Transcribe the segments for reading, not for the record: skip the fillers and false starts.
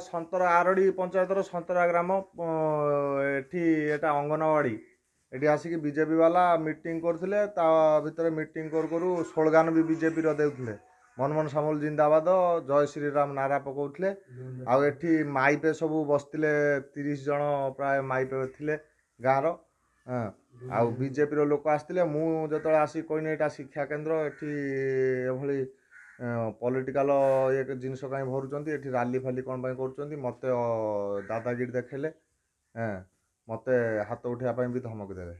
ସନ୍ତରା ଆରଡ଼ି ପଞ୍ଚାୟତର ସନ୍ତରା ଗ୍ରାମ ଏଠି ଏଟା ଅଙ୍ଗନବାଡ଼ି ଏଠି ଆସିକି ବିଜେପି ବାଲା ମିଟିଂ କରୁଥିଲେ ତା ଭିତରେ ମିଟିଂ କରୁ କରୁ ସ୍ଲୋଗାନ ବି ବିଜେପିର ଦେଉଥିଲେ ମନମୋହନ ସାମଲ ଜିନ୍ଦାବାଦ ଜୟ ଶ୍ରୀରାମ ନାରା ପକାଉଥିଲେ ଆଉ ଏଠି ମାଇପେ ସବୁ ବସିଥିଲେ 30 ଜଣ ପ୍ରାୟ ମାଇପେ ଥିଲେ ଗାଁର ଆଉ ବିଜେପିର ଲୋକ ଆସିଥିଲେ ମୁଁ ଯେତେବେଳେ ଆସିକି କହିନି ଏଇଟା ଶିକ୍ଷା କେନ୍ଦ୍ର ଏଠି ଏଭଳି ପଲିଟିକାଲ ଇଏ ଜିନିଷ କାହିଁ ଭରୁଛନ୍ତି ଏଠି ରାଲି ଫାଲି କ'ଣ ପାଇଁ କରୁଛନ୍ତି ମୋତେ ଦାଦାଗିରି ଦେଖେଇଲେ ମୋତେ ହାତ ଉଠେଇବା ପାଇଁ ବି ଧମକ ଦେଲେ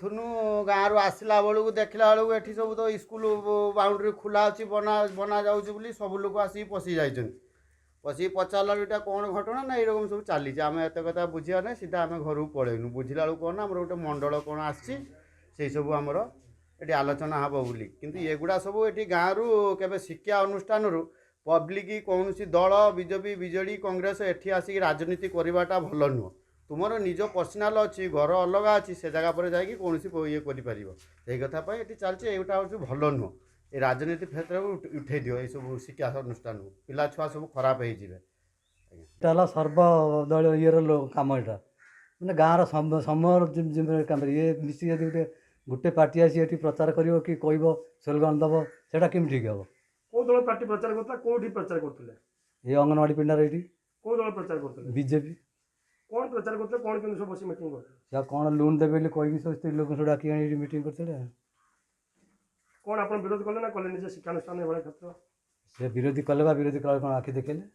ଥୁନୁ ଗାଁରୁ ଆସିଲା ବେଳକୁ ଦେଖିଲା ବେଳକୁ ଏଠି ସବୁ ତ ସ୍କୁଲ ବାଉଣ୍ଡରୀ ଖୋଲା ଅଛି ବନା ଯାଉଛି ବୋଲି ସବୁ ଲୋକ ଆସିକି ପଶି ଯାଇଛନ୍ତି ପଶିକି ପଚାରିଲା ଏଇଟା କ'ଣ ଘଟଣା ନା ଏଇରକମ ସବୁ ଚାଲିଛି ଆମେ ଏତେ କଥା ବୁଝିବା ନାହିଁ ସିଧା ଆମେ ଘରକୁ ପଳେଇନୁ ବୁଝିଲା ବେଳକୁ କ'ଣ ଆମର ଗୋଟେ ମଣ୍ଡଳ କ'ଣ ଆସିଛି ସେଇ ସବୁ ଆମର ଏଠି ଆଲୋଚନା ହେବ ବୋଲି କିନ୍ତୁ ଏଗୁଡ଼ା ସବୁ ଏଠି ଗାଁରୁ କେବେ ଶିକ୍ଷା ଅନୁଷ୍ଠାନରୁ ପବ୍ଲିକ୍ କୌଣସି ଦଳ ବିଜେପି ବିଜେଡ଼ି କଂଗ୍ରେସ ଏଠି ଆସିକି ରାଜନୀତି କରିବାଟା ଭଲ ନୁହଁ ତୁମର ନିଜ ପର୍ସନାଲ୍ ଅଛି ଘର ଅଲଗା ଅଛି ସେ ଜାଗା ପରେ ଯାଇକି କୌଣସି ଇଏ କରିପାରିବ ସେଇ କଥା ପାଇଁ ଏଠି ଚାଲିଛି ଏଇଟା ହେଉଛି ଭଲ ନୁହଁ ଏ ରାଜନୀତି କ୍ଷେତ୍ରକୁ ଉଠେଇ ଦିଅ ଏଇସବୁ ଶିକ୍ଷା ଅନୁଷ୍ଠାନକୁ ପିଲା ଛୁଆ ସବୁ ଖରାପ ହେଇଯିବେ ଏଇଟା ହେଲା ସର୍ବଦଳୀୟ ଇଏର କାମ ଏଇଟା ମାନେ ଗାଁର ସମର କାମରେ ଇଏ ମିଶିକି ଯଦି ଗୋଟେ ପାର୍ଟି ଆସି ଏଠି ପ୍ରଚାର କରିବ କି କହିବ ସ୍ଲୋଗାନ ଦେବ ସେଇଟା କେମିତି ଠିକ୍ ହେବ କେଉଁ ଦଳ ପାର୍ଟି ପ୍ରଚାର କରୁଥିଲା କେଉଁଠି ପ୍ରଚାର କରୁଥିଲେ ଏଇ ଅଙ୍ଗନବାଡ଼ି ପିଣ୍ଡାରେ ଏଇଠି କେଉଁ ଦଳ ପ୍ରଚାର କରୁଥିଲେ ବିଜେପି କ'ଣ ପ୍ରଚାର କରୁଥିଲେ କ'ଣ କେମିତି ସବୁ ବସି ମିଟିଂ କରୁଥିଲେ ସେ କ'ଣ ଲୋନ୍ ଦେବେ ବୋଲି କହିକି ସବୁ ସ୍ତ୍ରୀ ଲୋକ ସବୁ ଡାକି ଆଣି ଏଠି ମିଟିଂ କରିଥିଲେ କ'ଣ ଆପଣ ବିରୋଧ କଲେ ନା କଲେନି ଯେ ଶିକ୍ଷାନୁଷ୍ଠାନ ଏଭଳିଆ କ୍ଷେତ୍ର ସେ ବିରୋଧୀ କଲେ ବା ବିରୋଧୀ କଲେ କ'ଣ ଆଖି ଦେଖେଇଲେ